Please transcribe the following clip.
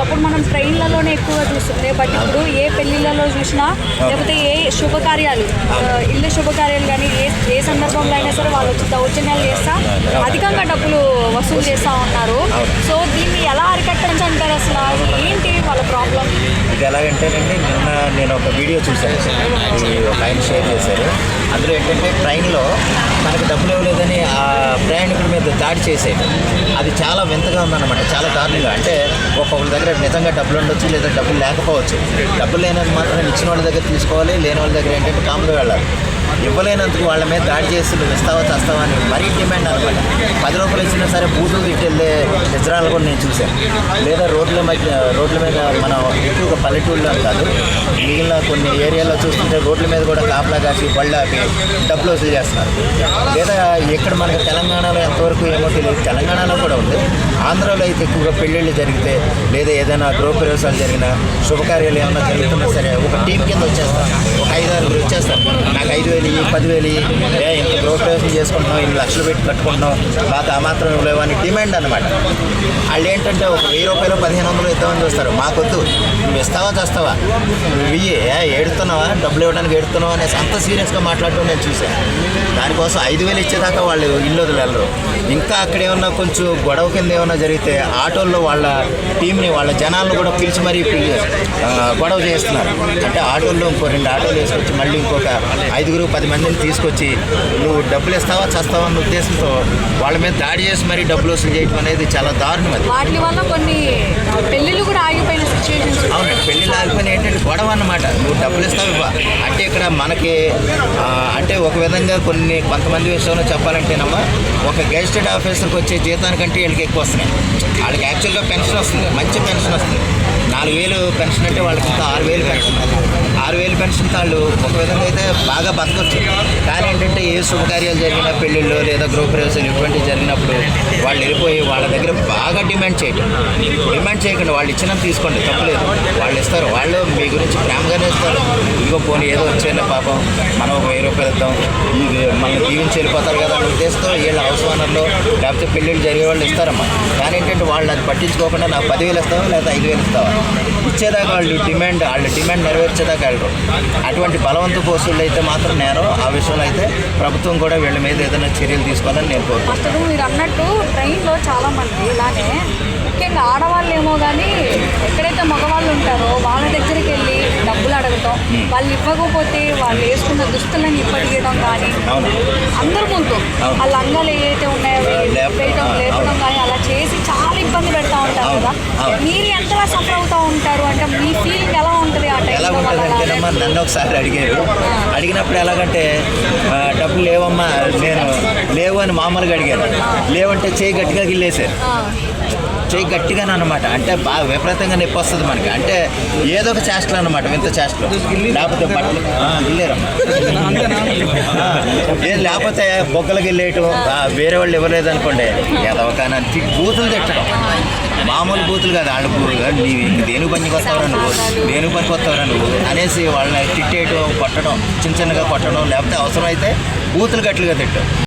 ఒకప్పుడు మనం ట్రైన్లలోనే ఎక్కువగా చూస్తుండే. బట్ ఇప్పుడు ఏ పెళ్ళిళ్ళలో చూసినా లేకపోతే ఏ శుభకార్యాలు, ఇల్లు శుభకార్యాలు కానీ ఏ సందర్భంలో అయినా సరే వాళ్ళు వచ్చి దౌర్జన్యాలు చేస్తా అధికంగా డబ్బులు వసూలు చేస్తూ ఉన్నారు. సో దీన్ని ఎలా అరికట్టంటారు? అసలు ఏంటి వాళ్ళ ప్రాబ్లం? ఇది ఎలాగంటేనండి, నిన్న నేను ఒక వీడియో చూశాను, అది ఒక ఆయన షేర్ చేశారు. అందులో ఏంటంటే ట్రైన్లో మనకు డబ్బులు ఇవ్వలేదని ఆ ప్రయాణికుల మీద దాడి చేసేది. అది చాలా వింతగా ఉందన్నమాట, చాలా దారుణంగా. అంటే ఒక్కొక్కరి దగ్గర నిజంగా డబ్బులు ఉండొచ్చు, లేదా డబ్బులు లేకపోవచ్చు. డబ్బులు లేనందుకు మాత్రం ఇచ్చిన వాళ్ళ దగ్గర తీసుకోవాలి, లేని వాళ్ళ దగ్గర ఏంటంటే కామ్గా వెళ్ళాలి. ఇవ్వలేనందుకు వాళ్ళ మీద దాడి చేసి నువ్వు ఇస్తావా చేస్తావా అని మరీ డిమాండ్ అనమాట. 10 రూపాయలు ఇచ్చినా సరే బూతులు తిట్టెళ్ళే నిజరాలు కూడా నేను చూశాను. లేదా రోడ్ల మీద మనం ఎక్కువగా పల్లెటూళ్ళలో కాదు, మిగిలిన కొన్ని ఏరియాలో చూస్తుంటే రోడ్ల మీద కూడా కాపలా కాసి బళ్ళు ఆపి డబ్బులు వసూలు చేస్తున్నారు. లేదా ఇక్కడ మనకి తెలంగాణలో ఎంతవరకు ఏమో తెలియదు, తెలంగాణలో కూడా ఉంది. ఆంధ్రాలో అయితే ఎక్కువగా పెళ్ళిళ్ళు జరిగితే, లేదా ఏదైనా గృహప్రవేశాలు జరిగినా, శుభకార్యాలు ఏమైనా జరుగుతున్నా సరే ఒక టీం కింద వచ్చేస్తారు. ఒక 5-6 వచ్చేస్తారు. నాకు 5,000 10,000 ఇంత గృహప్రవేశం చేసుకుంటున్నాం, ఇన్ని లక్షలు పెట్టి కట్టుకుంటున్నాం, బాగా ఆ మాత్రం లేవని డిమాండ్ అనమాట. వాళ్ళు ఏంటంటే ఒక 1000 రూపాయలు 1,500 ఇద్దామని చూస్తారు. మాకొద్దు, నువ్వు ఇస్తావా చేస్తావా, నువ్వు ఏడుతున్నావా, డబ్బులు ఇవ్వడానికి ఏడుతున్నావా అనేసి అంత సీరియస్గా మాట్లాడటం నేను చూశాను. దానికోసం 5,000 ఇచ్చేదాకా వాళ్ళు ఇల్లు వదిలేరు. ఇంకా అక్కడ ఏమన్నా కొంచెం గొడవ కింద ఏమన్నా జరిగితే ఆటోల్లో వాళ్ళ టీంని, వాళ్ళ జనాలను కూడా పిలిచి మరీ గొడవ చేస్తున్నారు. అంటే ఆటోల్లో ఇంకో 2 ఆటోలు వేసుకొచ్చి మళ్ళీ ఇంకొక 5-10 మందిని తీసుకొచ్చి నువ్వు డబ్బులు ఇస్తావా చేస్తావా అన్న ఉద్దేశంతో వాళ్ళ మీద దాడి చేసి మరీ డబ్బులు వసూలు చేయడం అనేది చాలా దారుణం. అది వాటి వల్ల కొన్ని పెళ్ళిళ్ళు కూడా ఆగిపోయిన సిచ్యువేషన్స్. అవునండి, పెళ్ళిళ్ళు ఆగిపోయిన ఏంటంటే గొడవ అన్నమాట. నువ్వు డబ్బులు ఇస్తావు ఇవ్వ అంటే ఇక్కడ మనకి అంటే ఒక విధంగా కొంతమంది విషయంలో చెప్పాలంటేనమ్మా, ఒక గెజిటెడ్ ఆఫీసర్కి వచ్చే జీతానికంటే వీళ్ళకి ఎక్కువ వస్తున్నాయి. వాళ్ళకి యాక్చువల్గా పెన్షన్ వస్తుంది, మంచి పెన్షన్ వస్తుంది. 4,000 పెన్షన్ అంటే వాళ్ళకి ఇంకా 6,000 పెన్షన్. 6,000 పెన్షన్ వాళ్ళు ఒక విధంగా అయితే బాగా బతకొచ్చు. కానీ ఏంటంటే ఏ శుభకార్యాలు జరిగినా, పెళ్ళిళ్ళు లేదా గృహప్రవేశాలు ఇటువంటివి జరిగినప్పుడు వాళ్ళు వెళ్ళిపోయి వాళ్ళ దగ్గర బాగా డిమాండ్ చేయకండి, వాళ్ళు ఇచ్చినా తీసుకోండి, తప్పలేదు, వాళ్ళు ఇస్తారు. వాళ్ళు మీ గురించి ప్రేమగానే ఇస్తారు. ఇదిగో పోనీ ఏదో వచ్చేనా పాపం, మనం ఒక 1000 రూపాయలు ఇద్దాం, ఇది మనల్ని దీవించి వెళ్ళిపోతారు కదా అనే ఉద్దేశంతో వీళ్ళ హౌస్ ఓనర్లు లేకపోతే పెళ్ళిళ్ళు జరిగే వాళ్ళు ఇస్తారమ్మా. కానీ ఏంటంటే వాళ్ళు అది పట్టించుకోకుండా నాకు 10,000 ఇస్తావా లేదా 5,000 ఇస్తావా ఇచ్చేదాకా వాళ్ళ డిమాండ్ నెరవేర్చేదాకా వెళ్ళరు. అటువంటి బలవంతపు వసూళ్ళు అయితే మాత్రం నేరం. ఆ విషయంలో అయితే ప్రభుత్వం కూడా వీళ్ళ మీద ఏదైనా చర్యలు తీసుకోవాలని నేను కోరుకుంటున్నాను. అసలు మీరు అన్నట్టు ట్రైన్లో చాలామంది ఇలానే, ముఖ్యంగా ఆడవాళ్ళు ఏమో కానీ ఎక్కడైతే మగవాళ్ళు ఉంటారో వాళ్ళ దగ్గరికి వెళ్ళి డబ్బులు అడగటం, వాళ్ళు ఇవ్వకపోతే వాళ్ళు వేసుకున్న దుస్తులను ఇప్పటికేయడం కానీ, అందరి ముందు ఆ లంగాలు ఏవైతే ఉన్నాయో లేపడం కానీ అలా చేసి చాలా ఇబ్బంది పెడతా ఉంటారు కదా. మీరు ఎంతలా సఫర్ అవుతూ ఉంటారు? అంటే మీ ఫీలింగ్ ఎలా ఉంటుంది ఆ టైంలో? ఎలా ఉంటుందంటేనమ్మా, నన్ను ఒకసారి అడిగినప్పుడు ఎలాగంటే డబ్బులు లేవమ్మా, నేను లేవు అని మామూలుగా అడిగాను. లేవంటే చేయి గట్టిగా గిల్లేశారు, చేయి గట్టిగానే అనమాట. అంటే బాగా విపరీతంగా నొప్పి వస్తుంది మనకి. అంటే ఏదో ఒక చేష్టలు అనమాట, వింత చేష్టలు. లేకపోతే బట్టలు గిల్లేరమ్మా, ఏది లేకపోతే బొగ్గలకి వెళ్ళేయటం, వేరే వాళ్ళు ఇవ్వలేదు అనుకోండి, ఏదో కానీ బూతులు తిట్టడం, మామూలు బూతులు కాదు. వాళ్ళు దేనికి పనికి వస్తావురా నువ్వు అనేసి వాళ్ళని తిట్టేయటం, కొట్టడం, చిన్నగా కొట్టడం, లేకపోతే అవసరమైతే బూతులు గట్లుగా తిట్టడం.